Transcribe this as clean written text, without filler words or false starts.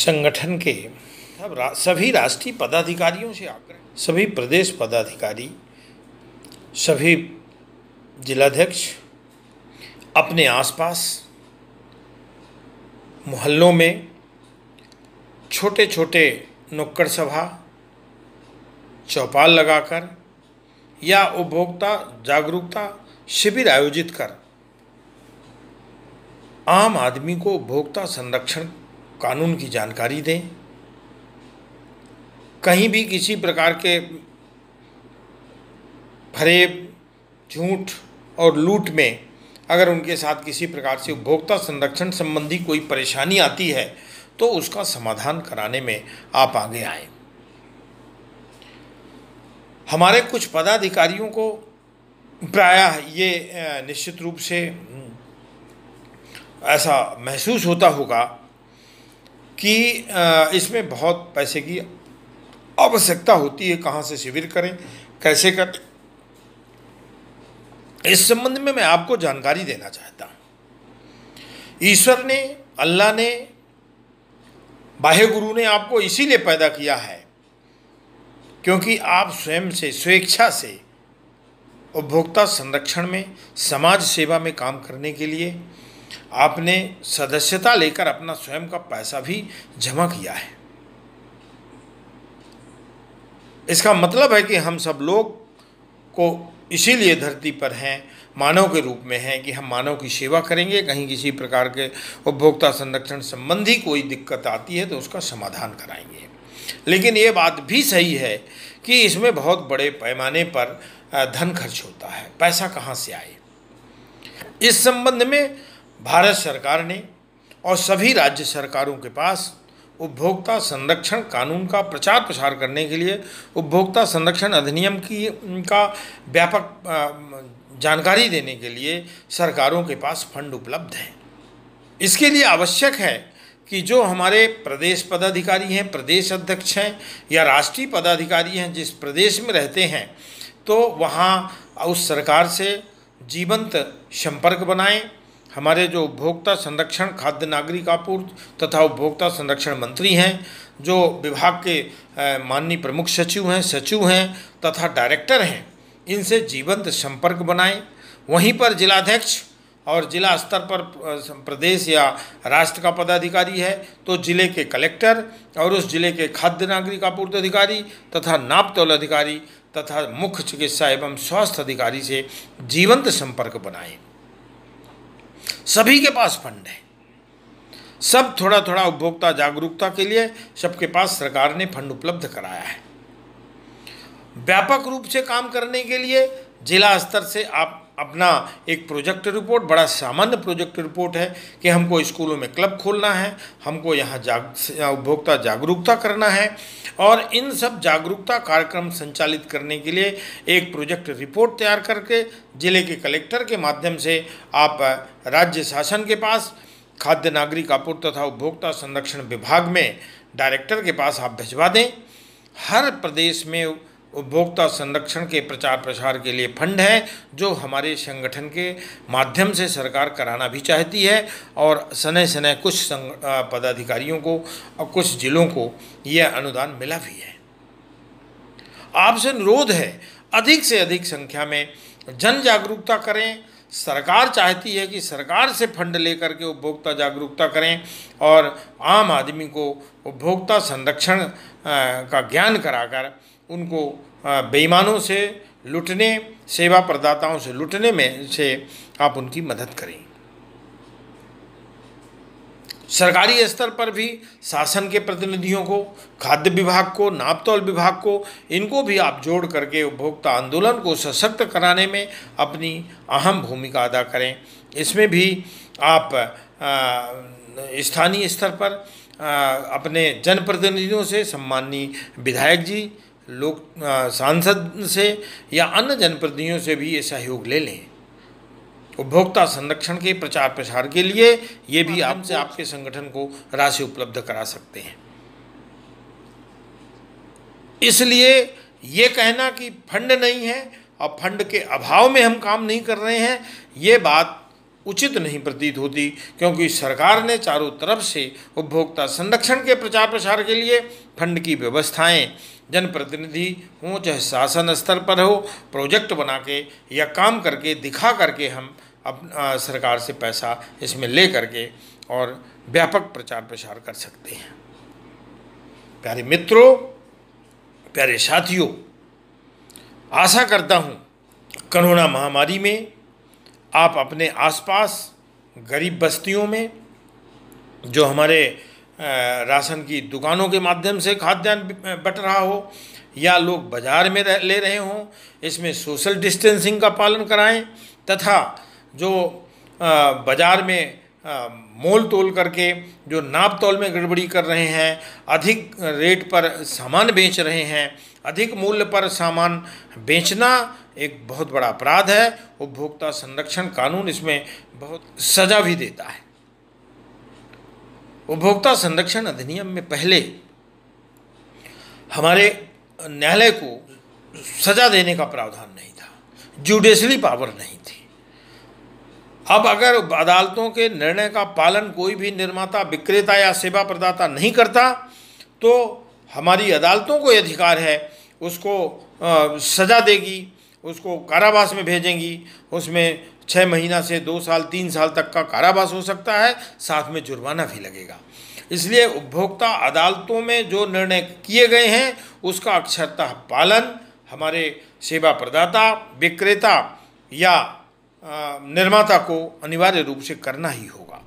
संगठन के सभी राष्ट्रीय पदाधिकारियों से आग्रह, सभी प्रदेश पदाधिकारी, सभी जिलाध्यक्ष अपने आसपास मोहल्लों में छोटे छोटे नुक्कड़ सभा, चौपाल लगाकर या उपभोक्ता जागरूकता शिविर आयोजित कर आम आदमी को उपभोक्ता संरक्षण कानून की जानकारी दें। कहीं भी किसी प्रकार के फरेब, झूठ और लूट में अगर उनके साथ किसी प्रकार से उपभोक्ता संरक्षण संबंधी कोई परेशानी आती है तो उसका समाधान कराने में आप आगे आएं। हमारे कुछ पदाधिकारियों को प्रायः ये निश्चित रूप से ऐसा महसूस होता होगा कि इसमें बहुत पैसे की आवश्यकता होती है, कहाँ से शिविर करें, कैसे करें। इस संबंध में मैं आपको जानकारी देना चाहता हूँ। ईश्वर ने, अल्लाह ने, बाह्य गुरु ने आपको इसीलिए पैदा किया है क्योंकि आप स्वयं से स्वेच्छा से उपभोक्ता संरक्षण में, समाज सेवा में काम करने के लिए आपने सदस्यता लेकर अपना स्वयं का पैसा भी जमा किया है। इसका मतलब है कि हम सब लोग को इसीलिए धरती पर हैं, मानव के रूप में हैं कि हम मानव की सेवा करेंगे। कहीं किसी प्रकार के उपभोक्ता संरक्षण संबंधी कोई दिक्कत आती है तो उसका समाधान कराएंगे। लेकिन ये बात भी सही है कि इसमें बहुत बड़े पैमाने पर धन खर्च होता है। पैसा कहाँ से आए? इस संबंध में भारत सरकार ने और सभी राज्य सरकारों के पास उपभोक्ता संरक्षण कानून का प्रचार प्रसार करने के लिए उपभोक्ता संरक्षण अधिनियम का व्यापक जानकारी देने के लिए सरकारों के पास फंड उपलब्ध हैं। इसके लिए आवश्यक है कि जो हमारे प्रदेश पदाधिकारी हैं, प्रदेश अध्यक्ष हैं या राष्ट्रीय पदाधिकारी हैं, जिस प्रदेश में रहते हैं तो वहाँ उस सरकार से जीवंत संपर्क बनाएं। हमारे जो उपभोक्ता संरक्षण, खाद्य नागरिक आपूर्ति तथा उपभोक्ता संरक्षण मंत्री हैं, जो विभाग के माननीय प्रमुख सचिव हैं तथा डायरेक्टर हैं, इनसे जीवंत संपर्क बनाएं। वहीं पर जिलाध्यक्ष और जिला स्तर पर प्रदेश या राष्ट्र का पदाधिकारी है तो जिले के कलेक्टर और उस जिले के खाद्य नागरिक आपूर्ति अधिकारी तथा नाप तौल अधिकारी तथा मुख्य चिकित्सा एवं स्वास्थ्य अधिकारी से जीवंत संपर्क बनाएं। सभी के पास फंड है, सब थोड़ा थोड़ा उपभोक्ता जागरूकता के लिए सबके पास सरकार ने फंड उपलब्ध कराया है। व्यापक रूप से काम करने के लिए जिला स्तर से आप अपना एक प्रोजेक्ट रिपोर्ट, बड़ा सामान्य प्रोजेक्ट रिपोर्ट है कि हमको स्कूलों में क्लब खोलना है, हमको यहाँ उपभोक्ता जागरूकता करना है और इन सब जागरूकता कार्यक्रम संचालित करने के लिए एक प्रोजेक्ट रिपोर्ट तैयार करके जिले के कलेक्टर के माध्यम से आप राज्य शासन के पास, खाद्य नागरिक आपूर्ति तथा उपभोक्ता संरक्षण विभाग में डायरेक्टर के पास आप भिजवा दें। हर प्रदेश में उपभोक्ता संरक्षण के प्रचार प्रसार के लिए फंड है जो हमारे संगठन के माध्यम से सरकार कराना भी चाहती है और सने सने कुछ पदाधिकारियों को और कुछ जिलों को यह अनुदान मिला भी है। आपसे अनुरोध है अधिक से अधिक संख्या में जन जागरूकता करें। सरकार चाहती है कि सरकार से फंड लेकर के उपभोक्ता जागरूकता करें और आम आदमी को उपभोक्ता संरक्षण का ज्ञान कराकर उनको बेईमानों से लूटने, सेवा प्रदाताओं से लूटने में से आप उनकी मदद करें। सरकारी स्तर पर भी शासन के प्रतिनिधियों को, खाद्य विभाग को, नाप तौल विभाग को, इनको भी आप जोड़ करके उपभोक्ता आंदोलन को सशक्त कराने में अपनी अहम भूमिका अदा करें। इसमें भी आप स्थानीय स्तर पर अपने जनप्रतिनिधियों से, सम्माननीय विधायक जी, लोक सांसद से या अन्य जनप्रतिनिधियों से भी ये सहयोग ले लें। उपभोक्ता संरक्षण के प्रचार प्रसार के लिए ये भी आपसे आपके संगठन को राशि उपलब्ध करा सकते हैं। इसलिए ये कहना कि फंड नहीं है और फंड के अभाव में हम काम नहीं कर रहे हैं, ये बात उचित नहीं प्रतीत होती, क्योंकि सरकार ने चारों तरफ से उपभोक्ता संरक्षण के प्रचार प्रसार के लिए फंड की व्यवस्थाएं, जनप्रतिनिधि हों चाहे शासन स्तर पर हो, प्रोजेक्ट बना के या काम करके दिखा करके हम सरकार से पैसा इसमें ले करके और व्यापक प्रचार प्रसार कर सकते हैं। प्यारे मित्रों, प्यारे साथियों, आशा करता हूँ कोरोना महामारी में आप अपने आसपास गरीब बस्तियों में जो हमारे राशन की दुकानों के माध्यम से खाद्यान्न बट रहा हो या लोग बाज़ार में ले रहे हों, इसमें सोशल डिस्टेंसिंग का पालन कराएं तथा जो बाज़ार में मोल तोल करके जो नाप तोल में गड़बड़ी कर रहे हैं, अधिक रेट पर सामान बेच रहे हैं, अधिक मूल्य पर सामान बेचना एक बहुत बड़ा अपराध है। उपभोक्ता संरक्षण कानून इसमें बहुत सज़ा भी देता है। उपभोक्ता संरक्षण अधिनियम में पहले हमारे न्यायालय को सज़ा देने का प्रावधान नहीं था, जुडिशरी पावर नहीं थी। अब अगर अदालतों के निर्णय का पालन कोई भी निर्माता, विक्रेता या सेवा प्रदाता नहीं करता तो हमारी अदालतों को अधिकार है उसको सज़ा देगी, उसको कारावास में भेजेंगी। उसमें 6 महीना से 2 साल 3 साल तक का कारावास हो सकता है, साथ में जुर्माना भी लगेगा। इसलिए उपभोक्ता अदालतों में जो निर्णय किए गए हैं उसका अक्षरतः पालन हमारे सेवा प्रदाता, विक्रेता या निर्माता को अनिवार्य रूप से करना ही होगा।